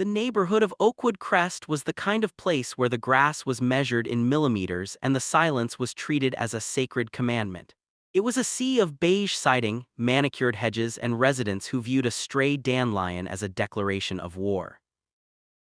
The neighborhood of Oakwood Crest was the kind of place where the grass was measured in millimeters and the silence was treated as a sacred commandment. It was a sea of beige siding, manicured hedges, and residents who viewed a stray dandelion as a declaration of war.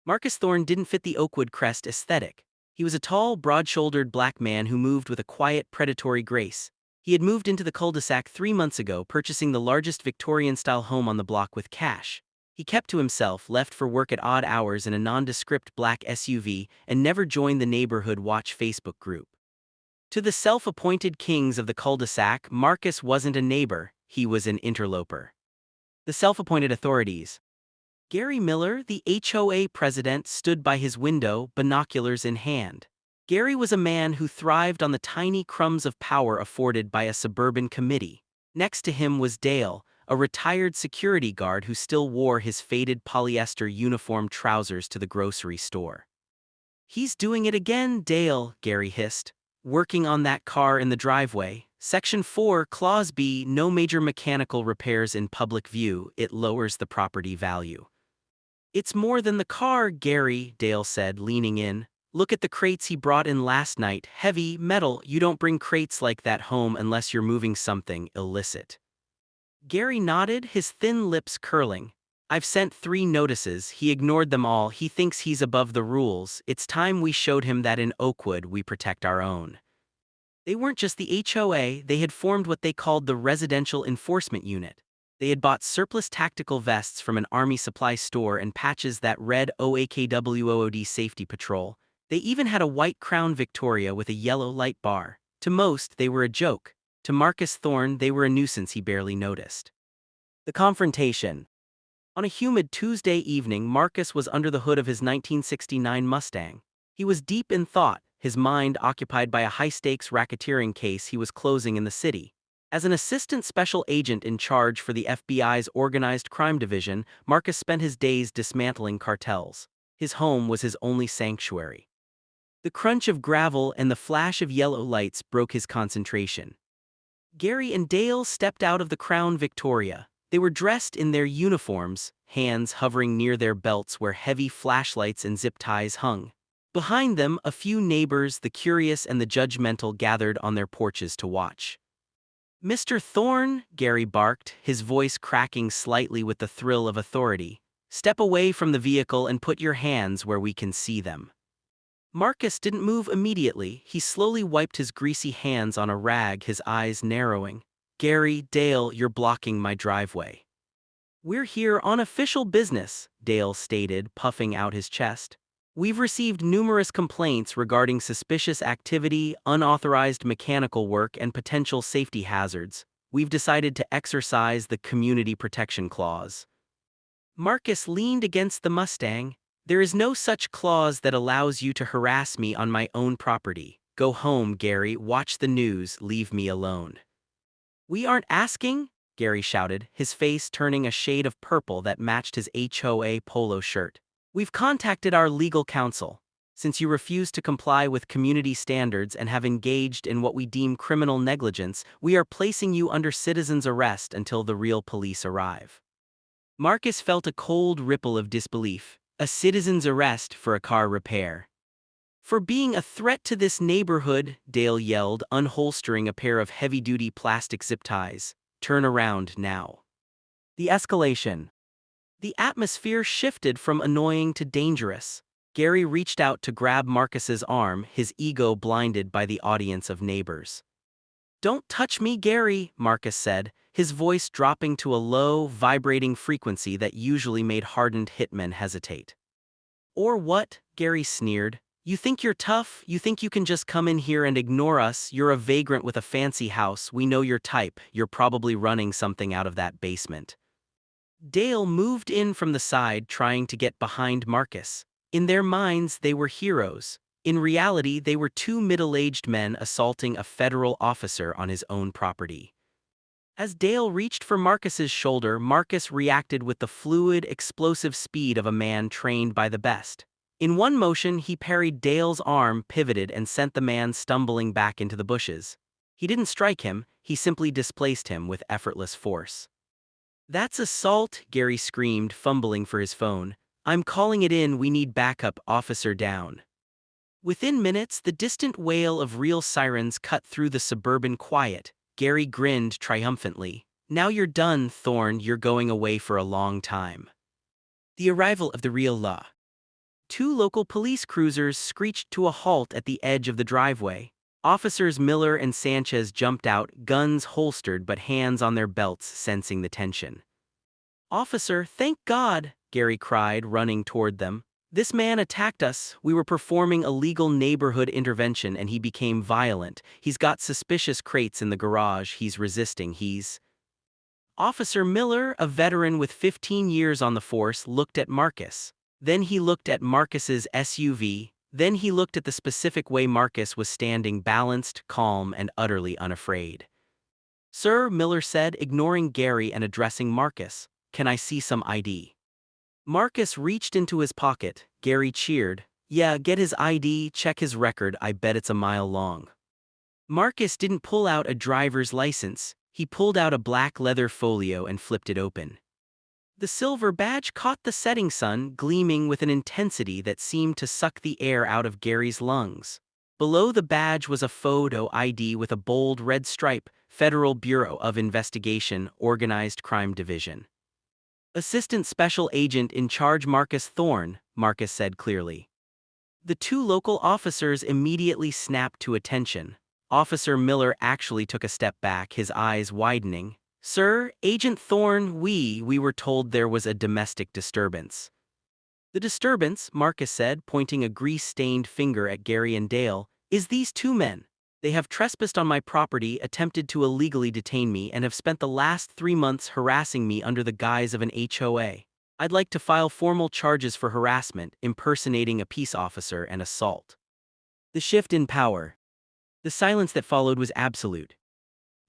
Marcus Thorne didn't fit the Oakwood Crest aesthetic. He was a tall, broad-shouldered black man who moved with a quiet, predatory grace. He had moved into the cul-de-sac 3 months ago, purchasing the largest Victorian-style home on the block with cash. He kept to himself, left for work at odd hours in a nondescript black SUV, and never joined the neighborhood watch Facebook group. To the self-appointed kings of the cul-de-sac, Marcus wasn't a neighbor, he was an interloper. The self-appointed authorities. Gary Miller, the HOA president, stood by his window, binoculars in hand. Gary was a man who thrived on the tiny crumbs of power afforded by a suburban committee. Next to him was Dale, a retired security guard who still wore his faded polyester uniform trousers to the grocery store. "He's doing it again, Dale," Gary hissed. "Working on that car in the driveway. Section 4, Clause B, no major mechanical repairs in public view, it lowers the property value." "It's more than the car, Gary," Dale said, leaning in. "Look at the crates he brought in last night, heavy, metal. You don't bring crates like that home unless you're moving something illicit." Gary nodded, his thin lips curling. "I've sent 3 notices, he ignored them all. He thinks he's above the rules. It's time we showed him that in Oakwood we protect our own." They weren't just the HOA, they had formed what they called the Residential Enforcement Unit. They had bought surplus tactical vests from an army supply store and patches that read OAKWOOD Safety Patrol. They even had a white Crown Victoria with a yellow light bar. To most, they were a joke. To Marcus Thorne, they were a nuisance he barely noticed. The confrontation. On a humid Tuesday evening, Marcus was under the hood of his 1969 Mustang. He was deep in thought, his mind occupied by a high-stakes racketeering case he was closing in the city. As an assistant special agent in charge for the FBI's Organized Crime Division, Marcus spent his days dismantling cartels. His home was his only sanctuary. The crunch of gravel and the flash of yellow lights broke his concentration. Gary and Dale stepped out of the Crown Victoria. They were dressed in their uniforms, hands hovering near their belts where heavy flashlights and zip ties hung. Behind them, a few neighbors, the curious and the judgmental, gathered on their porches to watch. "Mr. Thorne," Gary barked, his voice cracking slightly with the thrill of authority, "step away from the vehicle and put your hands where we can see them." Marcus didn't move immediately. He slowly wiped his greasy hands on a rag, his eyes narrowing. "Gary, Dale, you're blocking my driveway." "We're here on official business," Dale stated, puffing out his chest. "We've received numerous complaints regarding suspicious activity, unauthorized mechanical work, and potential safety hazards. We've decided to exercise the Community Protection Clause." Marcus leaned against the Mustang. "There is no such clause that allows you to harass me on my own property. Go home, Gary, watch the news, leave me alone." "We aren't asking," Gary shouted, his face turning a shade of purple that matched his HOA polo shirt. "We've contacted our legal counsel. Since you refuse to comply with community standards and have engaged in what we deem criminal negligence, we are placing you under citizen's arrest until the real police arrive." Marcus felt a cold ripple of disbelief. A citizen's arrest for a car repair. "For being a threat to this neighborhood," Dale yelled, unholstering a pair of heavy-duty plastic zip ties. "Turn around now." The escalation. The atmosphere shifted from annoying to dangerous. Gary reached out to grab Marcus's arm, his ego blinded by the audience of neighbors. "Don't touch me, Gary," Marcus said, his voice dropping to a low, vibrating frequency that usually made hardened hitmen hesitate. "Or what?" Gary sneered. "You think you're tough? You think you can just come in here and ignore us? You're a vagrant with a fancy house. We know your type. You're probably running something out of that basement." Dale moved in from the side, trying to get behind Marcus. In their minds, they were heroes. In reality, they were 2 middle-aged men assaulting a federal officer on his own property. As Dale reached for Marcus's shoulder, Marcus reacted with the fluid, explosive speed of a man trained by the best. In one motion, he parried Dale's arm, pivoted, and sent the man stumbling back into the bushes. He didn't strike him, he simply displaced him with effortless force. "That's assault," Gary screamed, fumbling for his phone. I'm calling it in, we need backup, officer down. Within minutes, the distant wail of real sirens cut through the suburban quiet. Gary grinned triumphantly. Now you're done, Thorne, you're going away for a long time. The arrival of the real law. Two local police cruisers screeched to a halt at the edge of the driveway. Officers Miller and Sanchez jumped out, guns holstered but hands on their belts, sensing the tension. Officer, thank God, Gary cried, running toward them. This man attacked us. We were performing a legal neighborhood intervention and he became violent. He's got suspicious crates in the garage. He's resisting. Officer Miller, a veteran with 15 years on the force, looked at Marcus. Then he looked at Marcus's SUV. Then he looked at the specific way Marcus was standing, balanced, calm, and utterly unafraid. Sir, Miller said, ignoring Gary and addressing Marcus, can I see some ID? Marcus reached into his pocket. Gary cheered. Yeah, get his ID, check his record, I bet it's a mile long. Marcus didn't pull out a driver's license. He pulled out a black leather folio and flipped it open. The silver badge caught the setting sun, gleaming with an intensity that seemed to suck the air out of Gary's lungs. Below the badge was a photo ID with a bold red stripe, Federal Bureau of Investigation, Organized Crime Division. Assistant Special Agent in charge Marcus Thorne, Marcus said clearly. The two local officers immediately snapped to attention. Officer Miller actually took a step back, his eyes widening. Sir, Agent Thorne, we were told there was a domestic disturbance. The disturbance, Marcus said, pointing a grease-stained finger at Gary and Dale, is these two men. They have trespassed on my property, attempted to illegally detain me, and have spent the last 3 months harassing me under the guise of an HOA. I'd like to file formal charges for harassment, impersonating a peace officer, and assault. The shift in power. The silence that followed was absolute.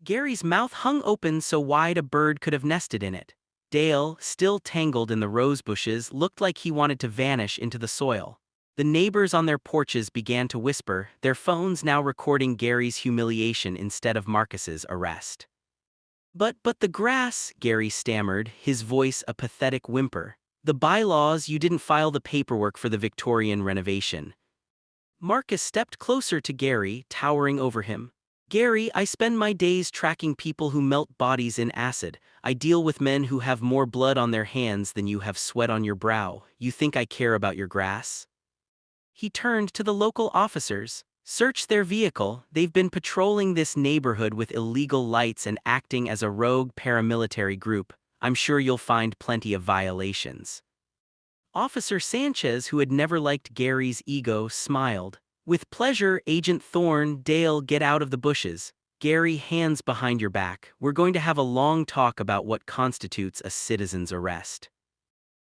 Gary's mouth hung open so wide a bird could have nested in it. Dale, still tangled in the rose bushes, looked like he wanted to vanish into the soil. The neighbors on their porches began to whisper, their phones now recording Gary's humiliation instead of Marcus's arrest. But the grass, Gary stammered, his voice a pathetic whimper. The bylaws, you didn't file the paperwork for the Victorian renovation. Marcus stepped closer to Gary, towering over him. Gary, I spend my days tracking people who melt bodies in acid. I deal with men who have more blood on their hands than you have sweat on your brow. You think I care about your grass? He turned to the local officers. Search their vehicle. They've been patrolling this neighborhood with illegal lights and acting as a rogue paramilitary group. I'm sure you'll find plenty of violations. Officer Sanchez, who had never liked Gary's ego, smiled. With pleasure, Agent Thorne. Dale, get out of the bushes. Gary, hands behind your back. We're going to have a long talk about what constitutes a citizen's arrest.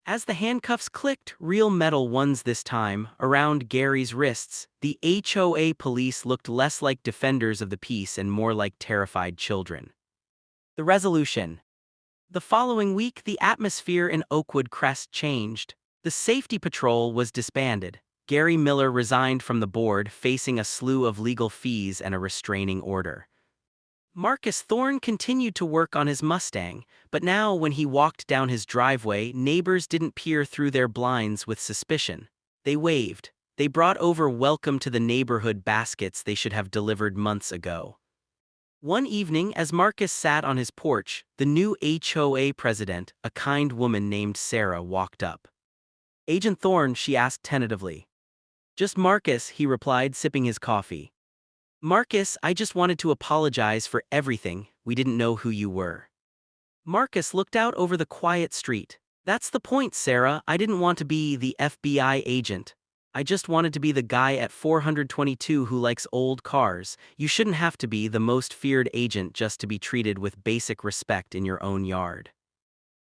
As the handcuffs clicked, real metal ones this time, around Gary's wrists, the HOA police looked less like defenders of the peace and more like terrified children. The resolution. The following week, the atmosphere in Oakwood Crest changed. The safety patrol was disbanded. Gary Miller resigned from the board, facing a slew of legal fees and a restraining order. Marcus Thorne continued to work on his Mustang, but now when he walked down his driveway, neighbors didn't peer through their blinds with suspicion. They waved. They brought over welcome to the neighborhood baskets they should have delivered months ago. One evening, as Marcus sat on his porch, the new HOA president, a kind woman named Sarah, walked up. Agent Thorne, she asked tentatively. Just Marcus, he replied, sipping his coffee. Marcus, I just wanted to apologize for everything. We didn't know who you were. Marcus looked out over the quiet street. That's the point, Sarah. I didn't want to be the FBI agent. I just wanted to be the guy at 422 who likes old cars. You shouldn't have to be the most feared agent just to be treated with basic respect in your own yard.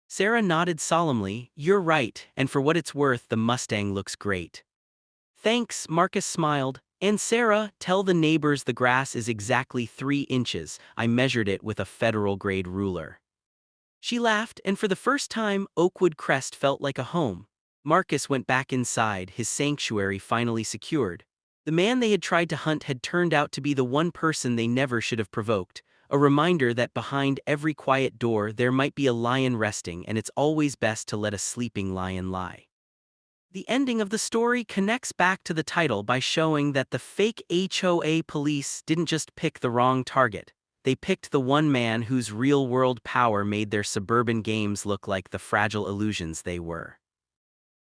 Sarah nodded solemnly. You're right, and for what it's worth, the Mustang looks great. Thanks, Marcus smiled. And Sarah, tell the neighbors the grass is exactly 3 inches. I measured it with a federal-grade ruler. She laughed, and for the first time, Oakwood Crest felt like a home. Marcus went back inside, his sanctuary finally secured. The man they had tried to hunt had turned out to be the one person they never should have provoked, a reminder that behind every quiet door there might be a lion resting, and it's always best to let a sleeping lion lie. The ending of the story connects back to the title by showing that the fake HOA police didn't just pick the wrong target. They picked the one man whose real-world power made their suburban games look like the fragile illusions they were.